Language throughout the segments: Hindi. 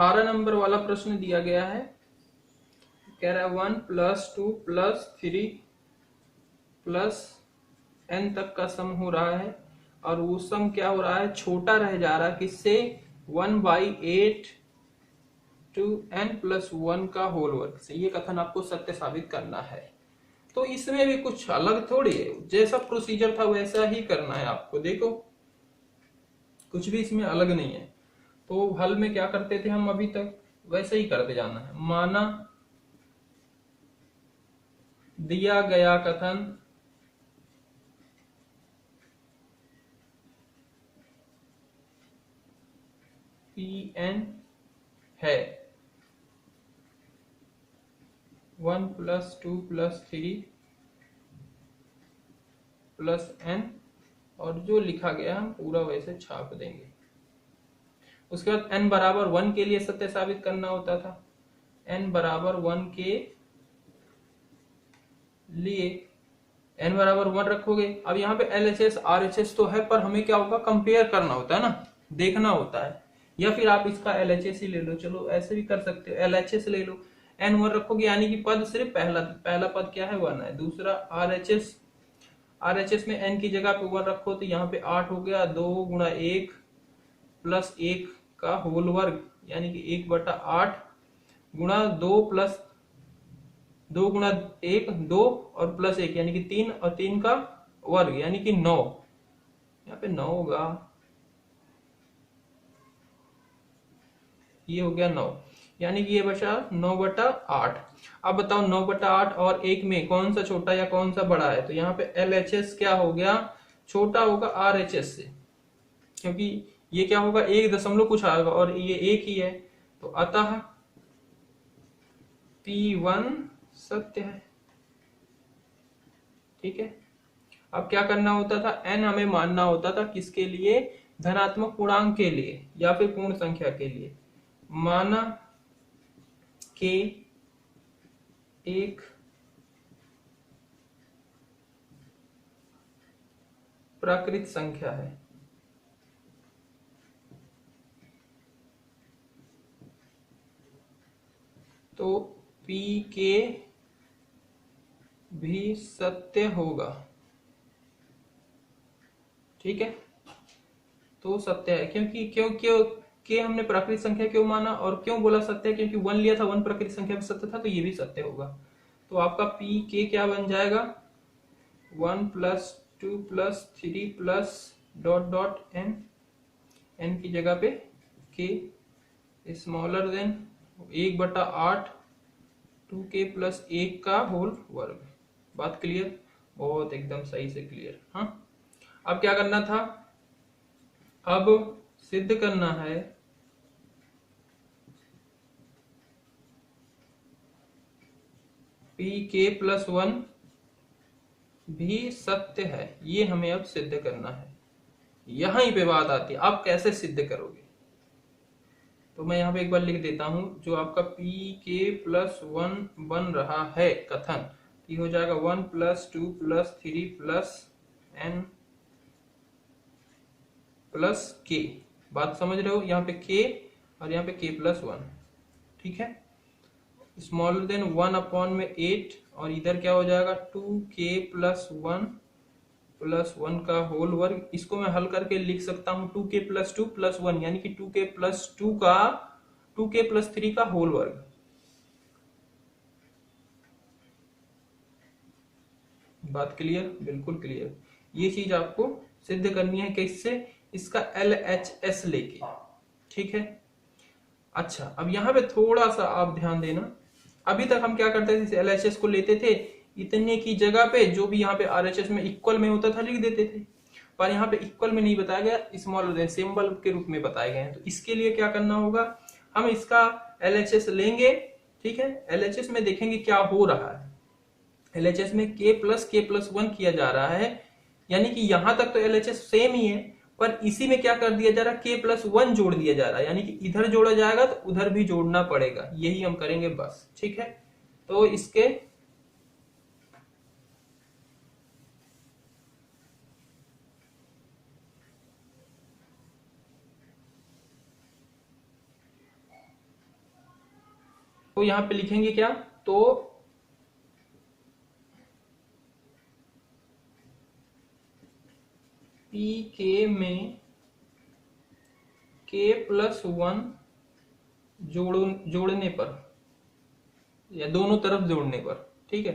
18 नंबर वाला प्रश्न दिया गया है, कह रहा है 1 + 2 + 3 + n तक का सम हो रहा है, और वो सम क्या हो रहा है, छोटा रह जा रहा है किससे, 1/8 टू n+1 का होल वर्ग से। ये कथन आपको सत्य साबित करना है। तो इसमें भी कुछ अलग थोड़ी है, जैसा प्रोसीजर था वैसा ही करना है आपको। देखो कुछ भी इसमें अलग नहीं है। तो हल में क्या करते थे हम अभी तक, वैसे ही करते जाना है। माना दिया गया कथन Pn है 1 + 2 + 3 + n, और जो लिखा गया हम पूरा वैसे छाप देंगे। उसके बाद n बराबर 1 के लिए सत्य साबित करना होता था। n बराबर 1 के लिए n बराबर 1 रखोगे। अब यहाँ पे LHS RHS तो है, पर हमें क्या होगा, कंपेयर करना होता है ना, देखना होता है। या फिर आप इसका LHS ही ले लो, चलो ऐसे भी कर सकते हो, LHS ले लो। n 1 रखोगे यानी कि पद सिर्फ पहला पद क्या है, 1 है। दूसरा RHS में n की जगह पे 1 रखो तो यहाँ पे 8 हो गया, 2 × 1 + 1 का होल वर्ग, यानी कि 1/8 गुणा 2 + 2 × 1 2 और +1 यानी कि 3, और 3 का वर्ग यानी कि 9। यहाँ पे 9 होगा, ये हो गया 9, यानी कि ये बचा 9/8। अब बताओ 9/8 और 1 में कौन सा छोटा या कौन सा बड़ा है, तो यहाँ पे LHS क्या हो गया, छोटा होगा RHS से, क्योंकि ये क्या होगा, 1 दशमलव कुछ आएगा और ये 1 ही है, तो अतः P1 सत्य है। ठीक है। अब क्या करना होता था, n हमें मानना होता था किसके लिए, धनात्मक पूर्णांक के लिए या फिर पूर्ण संख्या के लिए। माना के एक प्राकृत संख्या है, तो p के भी सत्य होगा। ठीक है, तो सत्य है, क्योंकि क्यों क्यों के हमने प्राकृत संख्या क्यों माना और क्यों बोला सत्य है, क्योंकि 1 लिया था, 1 प्राकृत संख्या भी सत्य था, तो ये भी सत्य होगा। तो आपका p के क्या बन जाएगा, 1 + 2 + 3 + ... n की जगह पे k स्मॉलर देन 1/8 2k + 1 का होल वर्ग। बात क्लियर, बहुत एकदम सही से क्लियर। हाँ, अब क्या करना था, अब सिद्ध करना है pk + 1 भी सत्य है, ये हमें अब सिद्ध करना है। यहीं पे बात आती है, आप कैसे सिद्ध करोगे, तो मैं यहाँ पे एक बार लिख देता हूं, जो आपका pk + 1 बन रहा है कथन, ये हो जाएगा 1 + 2 + 3 + n + k। बात समझ रहे हो, यहाँ पे k और यहाँ पे k + 1। ठीक है, स्मॉलर देन 1/8, और इधर क्या हो जाएगा 2k + 1 + 1 का होल वर्ग। इसको मैं हल करके लिख सकता हूं 2k + 2 + 1, यानी कि 2k + 2 का 2k + 3 का होल वर्ग। बात क्लियर, बिल्कुल क्लियर। ये चीज आपको सिद्ध करनी है किससे, इसका LHS लेके। ठीक है, अच्छा अब यहाँ पे थोड़ा सा आप ध्यान देना। अभी तक हम क्या करते थे, LHS को लेते थे, इतने की जगह पे जो भी यहाँ पे RHS में इक्वल में होता था लिख देते थे, पर यहाँ पे इक्वल में नहीं बताया गया, स्मॉल सिंबल के रूप में बताए गए हैं। तो इसके लिए क्या करना होगा, हम इसका LHS लेंगे। ठीक है, LHS में देखेंगे क्या हो रहा है। LHS में k + 1 किया जा रहा है, यानी कि यहां तक तो LHS सेम ही है, पर इसी में क्या कर दिया जा रहा है, k + 1 जोड़ दिया जा रहा है, यानी कि इधर जोड़ा जाएगा तो उधर भी जोड़ना पड़ेगा, यही हम करेंगे बस। ठीक है, तो इसके तो यहाँ पे लिखेंगे क्या, तो पी के में k प्लस 1 जोड़ने पर या दोनों तरफ जोड़ने पर, ठीक है,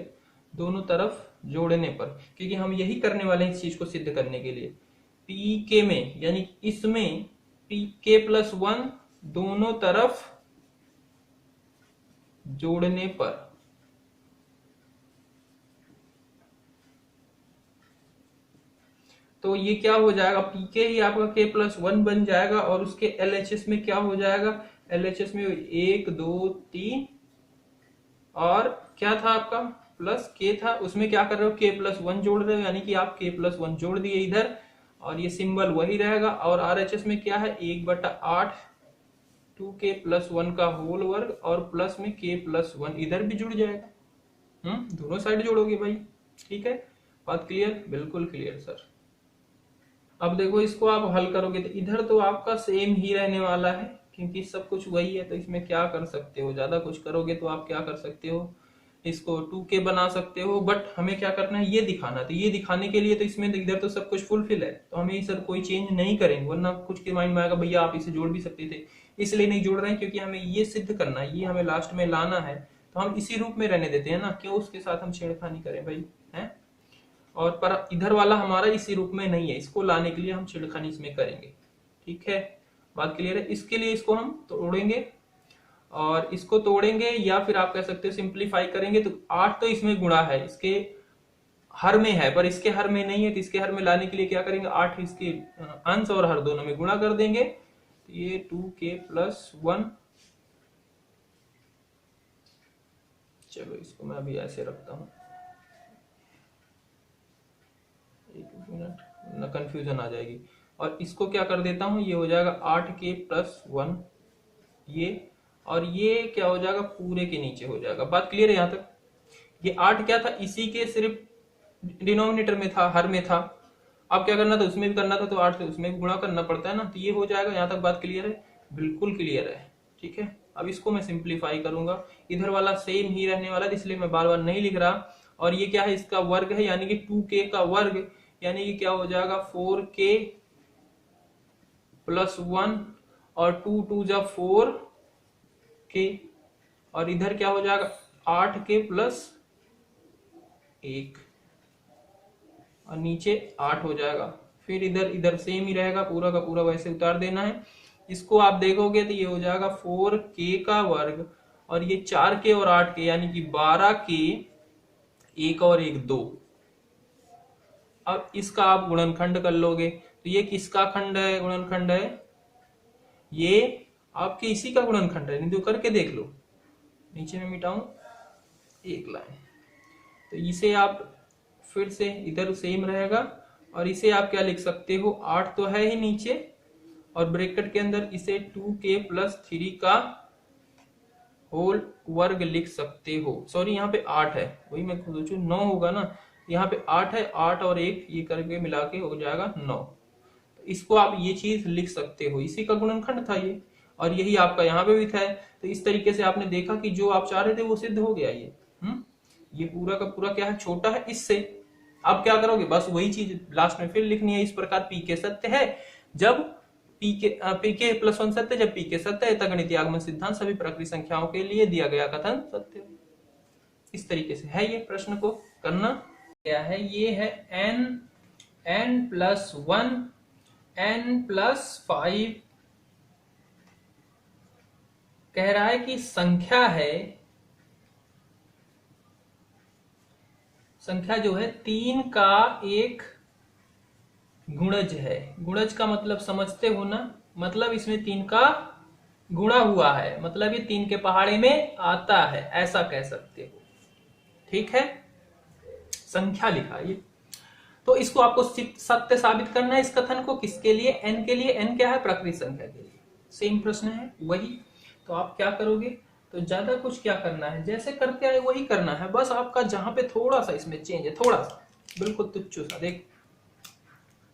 दोनों तरफ जोड़ने पर, क्योंकि हम यही करने वाले हैं इस चीज को सिद्ध करने के लिए। पी के में यानी इसमें पी के प्लस 1 दोनों तरफ जोड़ने पर, तो ये क्या हो जाएगा, पीके ही आपका k प्लस 1 बन जाएगा और उसके LHS में क्या हो जाएगा, LHS में 1 2 3 और क्या था आपका प्लस k था, उसमें क्या कर रहे हो, k प्लस 1 जोड़ रहे हो, यानी कि आप k प्लस 1 जोड़ दिए इधर और ये सिंबल वही रहेगा। और RHS में क्या है, 1/8 2k प्लस 1 का होल वर्ग और प्लस में k प्लस 1 इधर भी जुड़ जाएगा। दोनों साइड जोड़ोगे भाई, ठीक है, बात क्लियर, बिल्कुल क्लियर सर। अब देखो इसको आप हल करोगे तो इधर तो आपका सेम ही रहने वाला है क्योंकि सब कुछ वही है, तो इसमें क्या कर सकते हो, ज्यादा कुछ करोगे तो आप क्या कर सकते हो, इसको 2k बना सकते हो, बट हमें क्या करना है, ये दिखाना, तो ये दिखाने के लिए तो इसमें इधर तो सब कुछ फुलफिल है, तो हमें सर कोई चेंज नहीं करेंगे, वरना कुछ के माइंड में आएगा भैया आप इसे जोड़ भी सकते थे, इसलिए नहीं जोड़ रहे हैं क्योंकि हमें ये सिद्ध करना है, ये हमें लास्ट में लाना है, तो हम इसी रूप में रहने देते हैं ना, क्यों उसके साथ हम छेड़खानी करें भाई, है। और पर इधर वाला हमारा इसी रूप में नहीं है, इसको लाने के लिए हम छेड़खानी इसमें करेंगे, ठीक है, बात क्लियर है। इसके लिए इसको हम तोड़ेंगे और इसको तोड़ेंगे या फिर आप कह सकते हो सिंप्लीफाई करेंगे, तो 8 तो इसमें गुणा है, इसके हर में है पर इसके हर में नहीं है, तो इसके हर में लाने के लिए क्या करेंगे, 8 इसके अंश और हर दोनों में गुणा कर देंगे, तो ये 2k प्लस 1, चलो इसको मैं अभी ऐसे रखता हूं, एक मिनट ना कंफ्यूजन आ जाएगी, और इसको क्या कर देता हूं, ये हो जाएगा 8k प्लस 1 ये, और ये क्या हो जाएगा, पूरे के नीचे हो जाएगा, बात क्लियर है यहाँ तक। ये 8 क्या था, इसी के सिर्फ डिनोमिनेटर में था, हर में था, अब क्या करना था, उसमें भी करना था, तो 8 से उसमें भी गुणा करना पड़ता है ना, तो ये हो जाएगा, यहाँ तक बात क्लियर है, बिल्कुल क्लियर है, ठीक है। अब इसको मैं सिंप्लीफाई करूंगा, इधर वाला सेम ही रहने वाला है इसलिए मैं बार बार नहीं लिख रहा, और ये क्या है, इसका वर्ग है यानी कि 2k का वर्ग, यानी कि क्या हो जाएगा 4k प्लस 1 और 2 2 जा 4k, और इधर क्या हो जाएगा 8k प्लस 1 और नीचे 8 हो जाएगा, फिर इधर इधर सेम ही रहेगा, पूरा का पूरा वैसे उतार देना है। इसको आप देखोगे तो ये हो जाएगा 4k का वर्ग और ये 4k और 8k यानी कि 12k, 1 और 1 2। अब इसका आप गुणनखंड कर लोगे तो ये किसका खंड है, गुणनखंड है, ये आपके इसी का गुणनखंड है, नहीं तो करके देख लो, नीचे में मिटाऊं एक लाइन, तो इसे आप फिर से इधर सेम रहेगा और इसे आप क्या लिख सकते हो, 8 तो है ही नीचे और ब्रैकेट के अंदर इसे 2k प्लस 3 का होल वर्ग लिख सकते हो, सॉरी यहाँ पे 8 है, वही मैं सोचू 9 होगा ना, यहाँ पे 8 है, 8 और 1 ये करके मिला के हो जाएगा 9, तो इसको आप ये चीज लिख सकते हो, इसी का गुणनखंड था ये, और यही आपका यहाँ पे भी था, तो इस तरीके से आपने देखा कि जो आप चाह रहे थे वो सिद्ध हो गया ये पूरा का पूरा क्या है, छोटा है इससे। अब क्या करोगे, बस वही चीज लास्ट में फिर लिखनी है, इस प्रकार पीके सत्य है जब पीके प्लस 1 सत्य, जब पीके सत्य है, गणितीय आगमन सिद्धांत सभी प्राकृतिक संख्याओं के लिए दिया गया कथन सत्य। इस तरीके से है ये प्रश्न को करना क्या है, ये है n प्लस 1 n प्लस 5, कह रहा है कि संख्या है, संख्या जो है 3 का एक गुणज है, गुणज का मतलब समझते हो ना, मतलब इसमें 3 का गुणा हुआ है, मतलब ये 3 के पहाड़े में आता है, ऐसा कह सकते हो, ठीक है, संख्या लिखा ये, तो इसको आपको सत्य साबित करना है इस कथन को, किसके लिए, n के लिए, n क्या है, प्राकृतिक संख्या के लिए, सेम प्रश्न है वही, तो आप क्या करोगे, तो ज्यादा कुछ क्या करना है, जैसे करते आए वही करना है, बस आपका जहां पे थोड़ा सा इसमें चेंज है, थोड़ा सा बिल्कुल तुच्छ सा, देख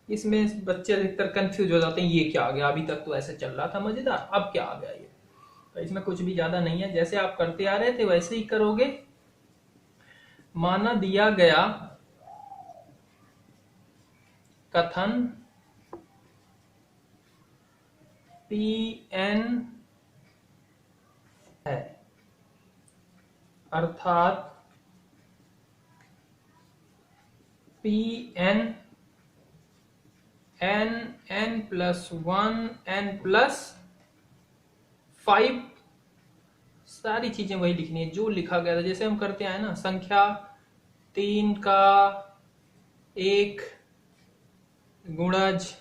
इसमें बच्चे अधिकतर कंफ्यूज हो जाते हैं, ये क्या आ गया, अभी तक तो ऐसे चल रहा था मजेदार, अब क्या आ गया ये, तो इसमें कुछ भी ज्यादा नहीं है, जैसे आप करते आ रहे थे वैसे ही करोगे। माना दिया गया कथन Pn है, अर्थात Pn n+1 n+5, सारी चीजें वही लिखनी है जो लिखा गया था, जैसे हम करते आए ना, संख्या 3 का एक गुणज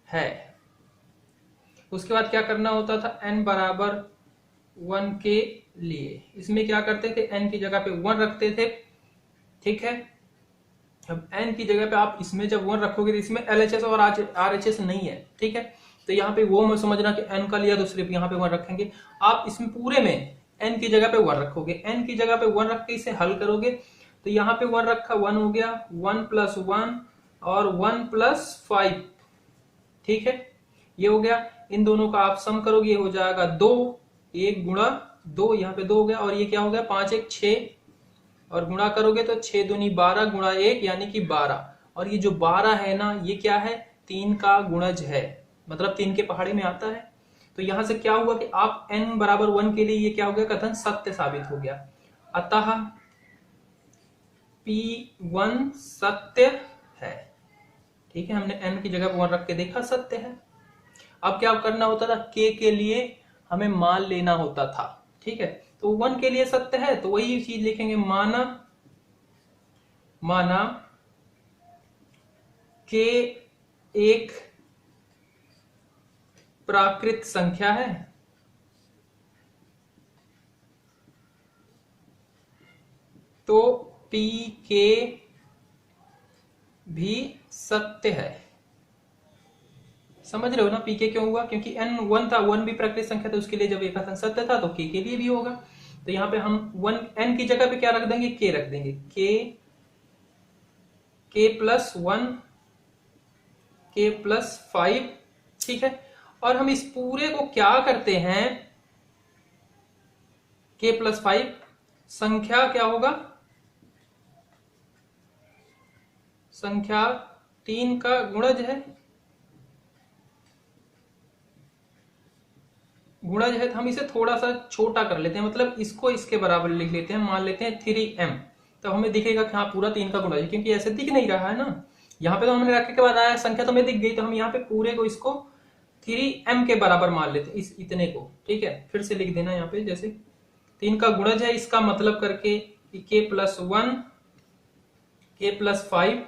है। उसके बाद क्या करना होता था, n बराबर 1 के लिए इसमें क्या करते थे, n की जगह पे 1 रखते थे, ठीक है। अब n की जगह पे आप इसमें जब 1 रखोगे तो इसमें LHS और RHS नहीं है, ठीक है। तो यहाँ पे वो मत समझना कि n का लिया तो सिर्फ यहाँ पे 1 रखेंगे, आप इसमें पूरे में n की जगह पे 1 रखोगे, n की जगह पे 1 रख के इसे हल करोगे तो यहाँ पे 1 रखा, 1 हो गया, 1+1 और 1+5, ठीक है, ये हो गया। इन दोनों का आप सम करोगे, ये हो जाएगा 2, 1 गुणा 2, यहाँ पे 2 हो गया, और ये क्या हो गया, 5 1 6, और गुणा करोगे तो 6 दूनी 12 गुणा 1 यानी कि 12, और ये जो 12 है ना, ये क्या है, 3 का गुणज है, मतलब 3 के पहाड़े में आता है। तो यहां से क्या हुआ कि आप n बराबर 1 के लिए ये क्या हो गया, कथन सत्य साबित हो गया। अतः P1 सत्य है, ठीक है। हमने n की जगह 1 रख के देखा, सत्य है। अब क्या करना होता था, k के लिए हमें मान लेना होता था, ठीक है। तो 1 के लिए सत्य है तो वही चीज लिखेंगे, माना k एक प्राकृत संख्या है, तो pk भी सत्य है। समझ रहे हो ना, पीके क्यों हुआ, क्योंकि n 1 था, 1 भी प्राकृतिक संख्या था, उसके लिए जब एक कथन सत्य था तो k के लिए भी होगा। तो यहाँ पे हम 1 n की जगह पे क्या रख देंगे, k रख देंगे, k+1 k+5, ठीक है। और हम इस पूरे को क्या करते हैं, k+5 संख्या क्या होगा, संख्या 3 का गुणज है, गुणज है। तो हम इसे थोड़ा सा छोटा कर लेते हैं, मतलब इसको इसके बराबर लिख लेते हैं, मान लेते हैं 3m, तो हमें दिखेगा कि हाँ पूरा 3 का गुणज है, क्योंकि ऐसे दिख नहीं रहा है ना, यहाँ पे तो हमने रखने के बाद आया संख्या तो हमें दिख गई, तो हम यहाँ पे पूरे को इसको 3m के बराबर मान लेते हैं, इस इतने को, ठीक है। फिर से लिख देना यहाँ पे, जैसे 3 का गुणज है, इसका मतलब करके k+1 k+5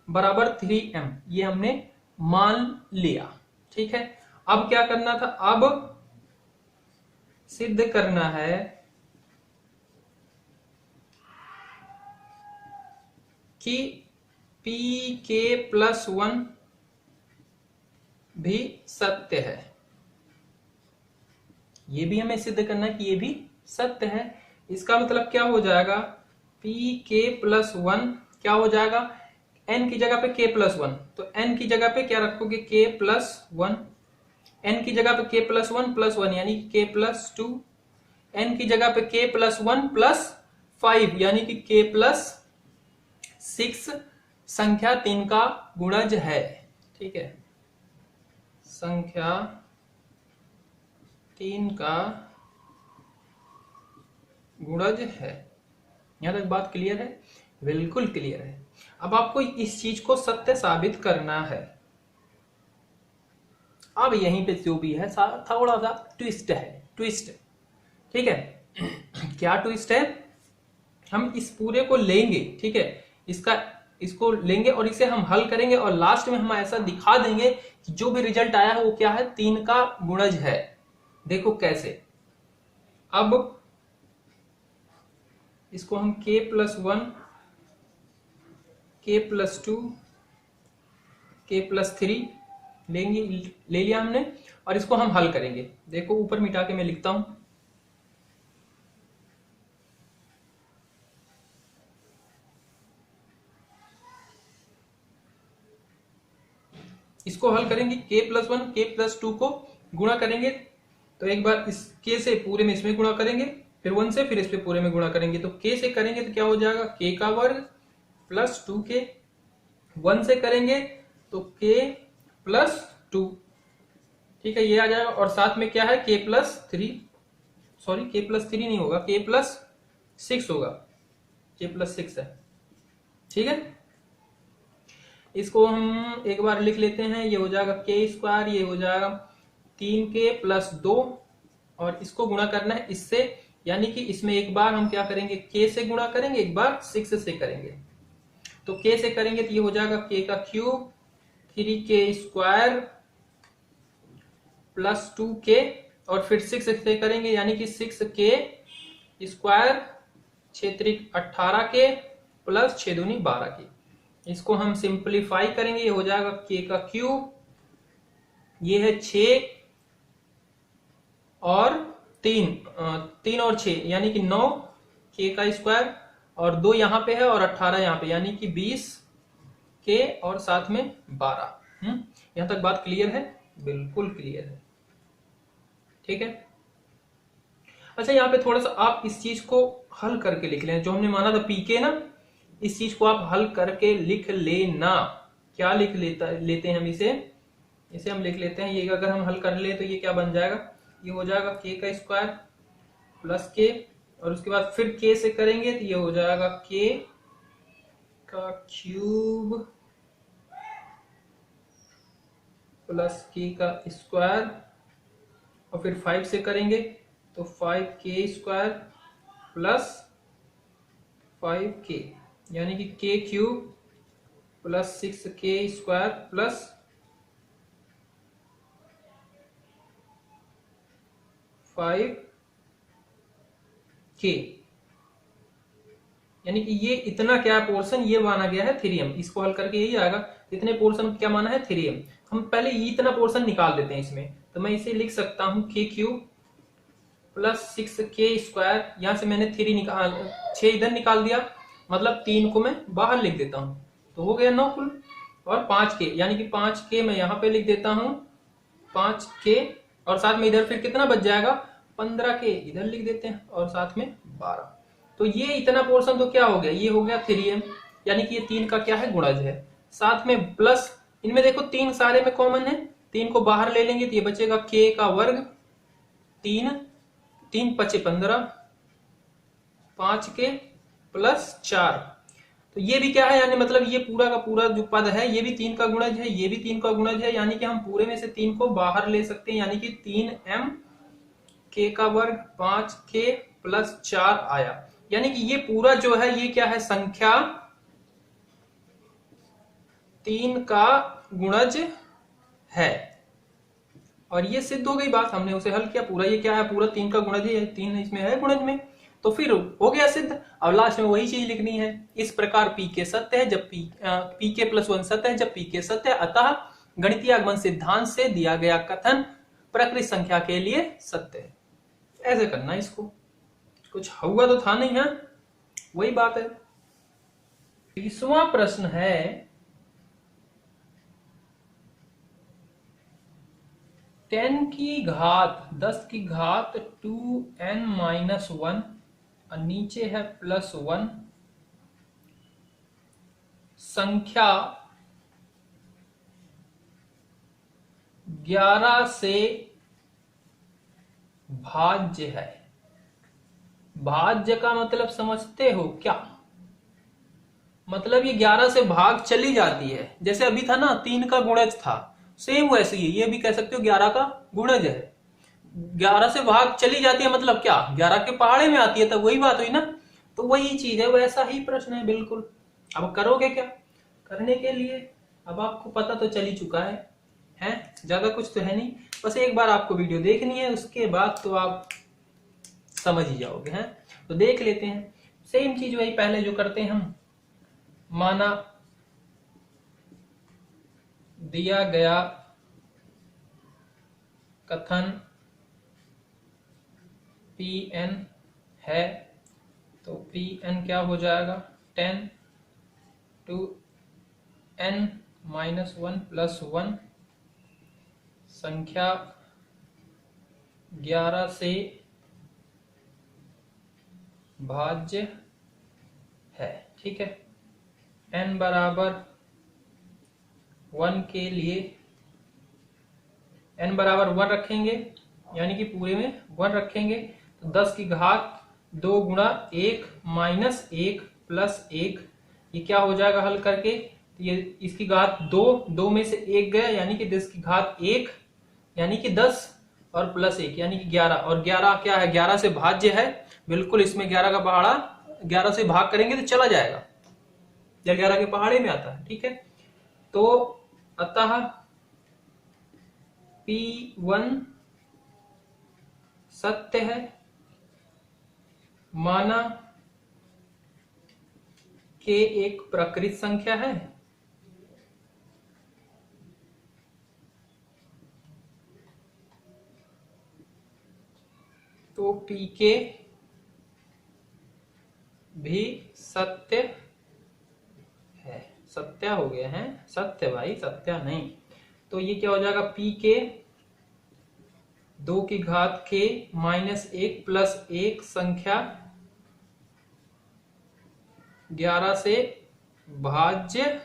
बराबर 3m, ये हमने मान लिया, ठीक है। अब क्या करना था, अब सिद्ध करना है कि pk+1 भी सत्य है, ये भी हमें सिद्ध करना है कि ये भी सत्य है। इसका मतलब क्या हो जाएगा, pk+1 क्या हो जाएगा, n की जगह पे k+1, तो n की जगह पे क्या रखोगे, k+1, n की जगह पे k+1+1 यानी k+2, n की जगह पे k+1+5 यानी कि k+6, संख्या 3 का गुणज है, ठीक है, संख्या 3 का गुणज है। यहां तक बात क्लियर है, बिल्कुल क्लियर है। अब आपको इस चीज को सत्य साबित करना है। अब यहीं पे जो भी है थोड़ा सा ट्विस्ट है, ट्विस्ट, ठीक है। क्या ट्विस्ट है, हम इस पूरे को लेंगे, ठीक है, इसको लेंगे और इसे हम हल करेंगे और लास्ट में हम ऐसा दिखा देंगे कि जो भी रिजल्ट आया है वो क्या है, 3 का गुणज है। देखो कैसे, अब इसको हम k+1 k+2 k+3 लेंगे, ले लिया हमने, और इसको हम हल करेंगे। देखो ऊपर मिटा के मैं लिखता हूं, इसको हल करेंगे, k+1 k+2 को गुणा करेंगे तो एक बार इस k से पूरे में इसमें गुणा करेंगे, फिर 1 से, फिर इस पे पूरे में गुणा करेंगे। तो k से करेंगे तो क्या हो जाएगा, k का वर्ग प्लस 2k। 1 से करेंगे तो k प्लस 2, ठीक है, ये आ जाएगा। और साथ में क्या है, k plus 3, sorry k plus 3 नहीं होगा, k प्लस 6 होगा, k प्लस 6 है, ठीक है। इसको हम एक बार लिख लेते हैं, ये हो जाएगा k स्क्वायर, ये हो जाएगा 3k प्लस 2, और इसको गुणा करना है इससे, यानी कि इसमें एक बार हम क्या करेंगे, k से गुणा करेंगे, एक बार 6 से करेंगे। तो k से करेंगे तो ये हो जाएगा k का cube 3k square plus 2k, और फिर 6 से करेंगे यानी कि 6k स्क्वायर 6 त्रिक 18k प्लस 6 दूनी 12k। इसको हम सिंप्लीफाई करेंगे, ये हो जाएगा k का क्यूब, ये है 6 और 3 और 6 यानी कि 9 k का स्क्वायर, और 2 यहां पे है और 18 यहां पे, यानी कि 20 k और साथ में 12। यहां तक बात क्लियर है, बिल्कुल क्लियर है, ठीक है। अच्छा, यहाँ पे थोड़ा सा आप इस चीज को हल करके लिख लें, जो हमने माना था pk ना, इस चीज को आप हल करके लिख लेना। क्या लिख लेते हैं हम इसे हम लिख लेते हैं, ये अगर हम हल कर ले तो ये क्या बन जाएगा, ये हो जाएगा k का स्क्वायर प्लस k, और उसके बाद फिर k से करेंगे तो ये हो जाएगा k का क्यूब प्लस k का स्क्वायर, और फिर 5 से करेंगे तो 5k स्क्वायर प्लस 5k, यानी कि k cube plus 6k square plus 5k, यानी कि ये इतना क्या पोर्शन ये माना गया है थ्रीएम। इसको हल करके यही आएगा, इतने पोर्शन क्या माना है थ्रीएम। हम पहले इतना पोर्शन निकाल देते हैं इसमें, तो मैं इसे लिख सकता हूं k cube plus 6k square, यहां से मैंने 6 इधर निकाल दिया, मतलब 3 को मैं बाहर लिख देता हूं, तो हो गया 9 कुल, और 5k, यानी कि 5k मैं यहां पे लिख देता हूं 5k, और साथ में इधर फिर कितना बच जाएगा 15k इधर लिख देते हैं, और साथ में 12। तो ये इतना पोर्शन तो क्या हो गया, ये हो गया 3m, यानी कि ये 3 का क्या है, गुणज है। साथ में प्लस इनमें देखो 3 सारे में कॉमन है, 3 को बाहर ले लेंगे तो ये बचेगा k का वर्ग 3 3 पचे 15, 5k प्लस 4। तो ये भी क्या है, यानी मतलब ये पूरा का पूरा जो पद है ये भी 3 का गुणज है, ये भी 3 का गुणज है, यानी कि हम पूरे में से 3 को बाहर ले सकते हैं, यानी कि 3m k का वर्ग 5k प्लस 4 आया। यानी कि ये पूरा जो है ये क्या है, संख्या 3 का गुणज है, और ये सिद्ध हो गई बात, हमने उसे हल किया, पूरा ये क्या है, पूरा 3 का गुणज है, 3 इसमें है गुणज में, तो फिर हो गया सिद्ध। अब लास्ट में वही चीज लिखनी है, इस प्रकार pk सत्य है जब pk प्लस 1 सत्य है जब pk सत्य है, अतः गणितीय आगमन सिद्धांत से दिया गया कथन प्रकृत संख्या के लिए सत्य है। ऐसे करना, इसको कुछ हुआ तो था नहीं है, वही बात है। 20वां प्रश्न है, 10 की घात 10 की घात 2n माइनस 1, और नीचे है प्लस 1, संख्या 11 से भाज्य है। भाज्य का मतलब समझते हो क्या, मतलब ये 11 से भाग चली जाती है, जैसे अभी था ना 3 का गुणज था, सेम वैसे ही ये भी कह सकते हो 11 का गुणज है। 11 से भाग चली जाती है मतलब क्या, 11 के पहाड़े में आती है, तब वही बात हुई ना, तो वही चीज है, वैसा ही प्रश्न है बिल्कुल। अब करोगे क्या, करने के लिए अब आपको पता तो चल ही चुका है, ज्यादा कुछ तो है नहीं, बस एक बार आपको वीडियो देखनी है, उसके बाद तो आप समझ ही जाओगे। हैं तो देख लेते हैं, सेम चीज वही पहले जो करते हैं हम, माना दिया गया कथन Pn है, तो Pn क्या हो जाएगा 10 to n माइनस 1 प्लस 1, संख्या 11 से भाज्य है। ठीक है, n बराबर 1 के लिए n बराबर 1 रखेंगे, यानी कि पूरे में 1 रखेंगे, तो 10 की घात 2 गुणा 1 माइनस 1 प्लस 1, ये क्या हो जाएगा हल करके, तो ये इसकी घात 2, 2 में से 1 गया, यानी कि 10 की घात 1 यानी कि 10 और प्लस 1 यानी कि 11, और 11 क्या है, 11 से भाज्य है, बिल्कुल इसमें 11 का पहाड़ा 11 से भाग करेंगे तो चला जाएगा, या 11 के पहाड़े में आता है। ठीक है, तो अतः P1 सत्य है, माना K एक प्रकृत संख्या है, तो Pk भी सत्य है। सत्य हो गया है, सत्य भाई, सत्य नहीं, तो ये क्या हो जाएगा, Pk 2 की घात k माइनस 1 प्लस 1 संख्या 11 से भाज्य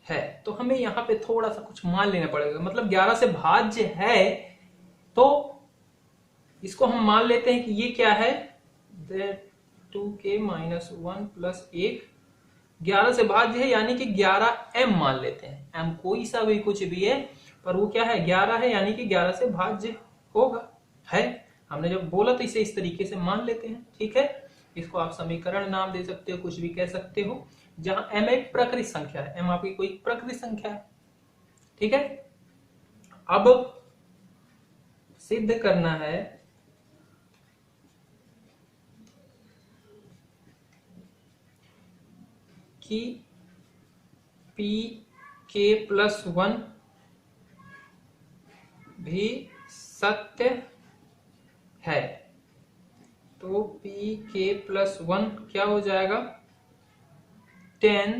है। तो हमें यहाँ पे थोड़ा सा कुछ मान लेना पड़ेगा, मतलब 11 से भाज्य है तो इसको हम मान लेते हैं कि ये क्या है, 2k माइनस 1 प्लस 1 11 से भाज्य है, यानी कि 11m मान लेते हैं, m कोई सा भी कुछ भी है पर वो क्या है, 11 है, यानी कि 11 से भाज्य होगा, है। हमने जब बोला तो इसे इस तरीके से मान लेते हैं। ठीक है, इसको आप समीकरण नाम दे सकते हो, कुछ भी कह सकते हो, जहां m एक प्रकृत संख्या है, m आपकी कोई प्रकृत संख्या है। ठीक है, अब सिद्ध करना है कि Pk प्लस 1 भी सत्य है। तो Pk प्लस 1 क्या हो जाएगा, 10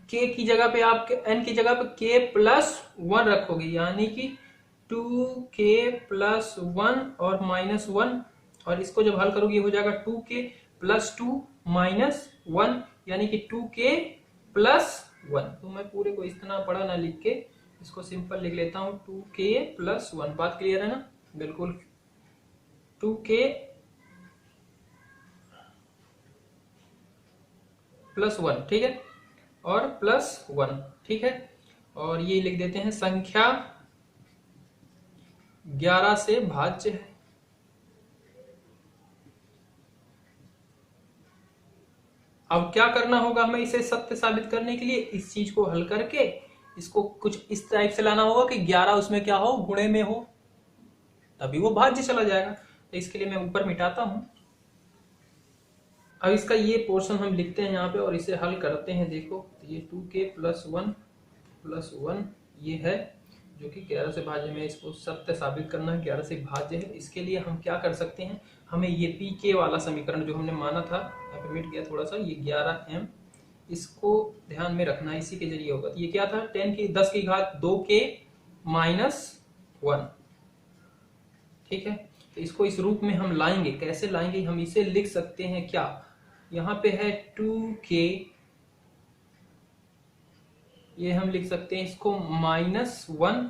k की जगह पे आप n की जगह पे k प्लस 1 रखोगे, यानी कि 2k प्लस 1 और माइनस 1, और इसको जब हल करोगे हो जाएगा 2k प्लस 2 माइनस 1, यानी कि 2k प्लस 1। तो मैं पूरे को इस तरह पढ़ा ना लिख के इसको सिंपल लिख लेता हूं, 2k प्लस 1। बात क्लियर है ना, बिल्कुल, 2k प्लस 1, ठीक है, और प्लस 1, ठीक है, और ये लिख देते हैं संख्या 11 से भाज्य है। अब क्या करना होगा हमें इसे सत्य साबित करने के लिए, इस चीज को हल करके इसको कुछ इस टाइप से लाना होगा कि 11 उसमें क्या हो, गुणे में हो, तभी वो भाज्य चला जाएगा। तो इसके लिए मैं ऊपर मिटाता हूं। अब इसका ये पोर्शन हम लिखते हैं यहाँ पे और इसे हल करते हैं। देखो ये 2k प्लस 1 ये है जो कि 11 से भाज्य में, इसको सत्य साबित करना है, 11 से भाज्य है। इसके लिए हम क्या कर सकते हैं, हमें ये pk वाला समीकरण जो हमने माना था, यहाँ पे मिट गया थोड़ा सा, ये 11m, इसको ध्यान में रखना, इसी के जरिए होगा। तो ये क्या था, 10 की घात 2k माइनस 1, ठीक है। तो इसको इस रूप में हम लाएंगे, कैसे लाएंगे, हम इसे लिख सकते हैं क्या, यहाँ पे है 2k, ये हम लिख सकते हैं इसको माइनस 1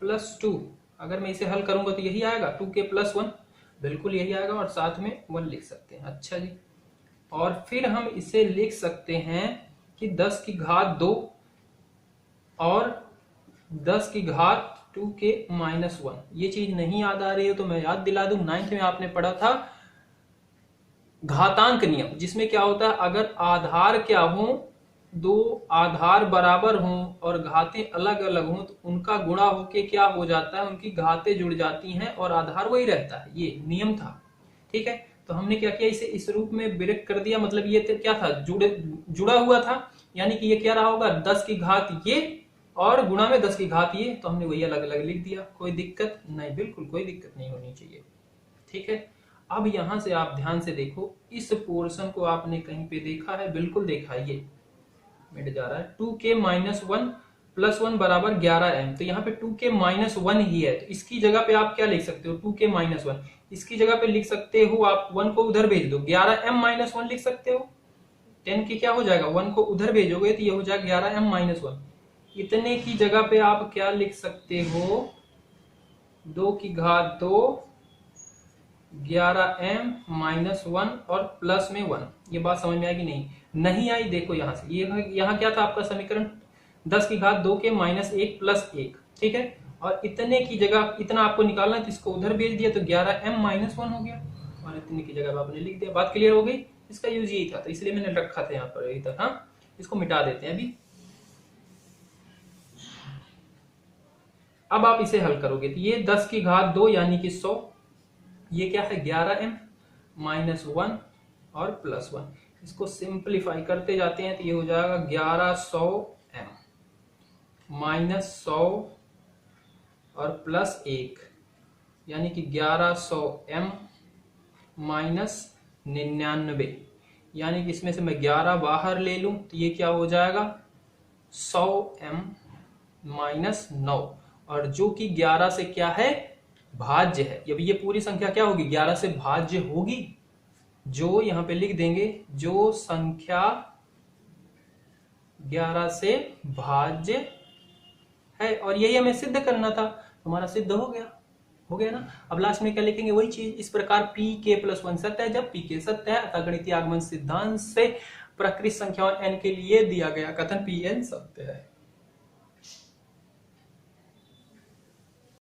प्लस 2। अगर मैं इसे हल करूंगा तो यही आएगा, 2k प्लस 1, बिल्कुल यही आएगा, और साथ में 1 लिख सकते हैं। अच्छा जी, और फिर हम इसे लिख सकते हैं कि 10 की घात 2 और 10 की घात 2k माइनस 1। ये चीज नहीं याद आ रही है तो मैं याद दिला दूं, 9th में आपने पढ़ा था घातांक नियम, जिसमें क्या होता है, अगर आधार क्या हो, दो आधार बराबर हों और घातें अलग अलग हों तो उनका गुणा होके क्या हो जाता है, उनकी घातें जुड़ जाती हैं और आधार वही रहता है। ये नियम था, ठीक है। तो हमने क्या किया, इसे इस रूप में ब्रेक कर दिया, मतलब ये क्या था, जुड़ा हुआ था, यानी कि ये क्या रहा होगा, 10 की घात ये और गुणा में 10 की घात ये, तो हमने वही अलग अलग लिख दिया। कोई दिक्कत नहीं, बिल्कुल कोई दिक्कत नहीं होनी चाहिए, ठीक है। अब यहां से आप ध्यान से देखो, इस पोर्शन को आपने कहीं पे देखा है, बिल्कुल देखा है, ये मिट जा रहा है, 2k माइनस 1 प्लस 1 बराबर 11m। तो यहाँ पे 2k-1 ही है, तो इसकी जगह पे आप क्या लिख सकते हो, 2k-1। इसकी जगह पे लिख सकते हो आप 1 को उधर भेज दो, 11m-1 लिख सकते हो। 10 के क्या हो जाएगा, 1 को उधर भेजोगे तो ये हो जाएगा 11m-1। इतने की जगह पे आप क्या लिख सकते हो, 2 की घात 2 11m-1 और प्लस में 1। ये बात समझ में आएगी नहीं, नहीं आई, देखो यहां से ये यहाँ क्या था आपका समीकरण, 10 की घात 2 के -1 प्लस 1, ठीक है। और इतने की जगह इतना आपको निकालना है तो इसको उधर भेज दिया तो 11m-1 हो गया, और इतने की जगह आपने लिख दिया। बात क्लियर हो गई, इसका यूज यही था, तो इसलिए मैंने रखा था यहाँ पर इधर। हाँ, इसको मिटा देते हैं अभी। अब आप इसे हल करोगे तो ये 10 की घात 2 यानी कि 100, ये क्या है 11m-1 और प्लस 1। इसको सिंप्लीफाई करते जाते हैं तो ये हो जाएगा 1100m -100 और प्लस 1 यानी कि 1100m -99। यानी कि इसमें से मैं 11 बाहर ले लूं तो ये क्या हो जाएगा 100m -9, और जो कि 11 से क्या है भाज्य है। अब ये पूरी संख्या क्या होगी, 11 से भाज्य होगी। जो यहां पे लिख देंगे, जो संख्या 11 से भाज्य है, और यही हमें सिद्ध करना था, हमारा सिद्ध हो गया ना। अब लास्ट में क्या लिखेंगे, वही चीज। इस प्रकार pk+1 सत्य है जब pk सत्य है, अतः गणितीय आगमन सिद्धांत से प्रकृत संख्याओं n के लिए दिया गया कथन Pn सत्य है।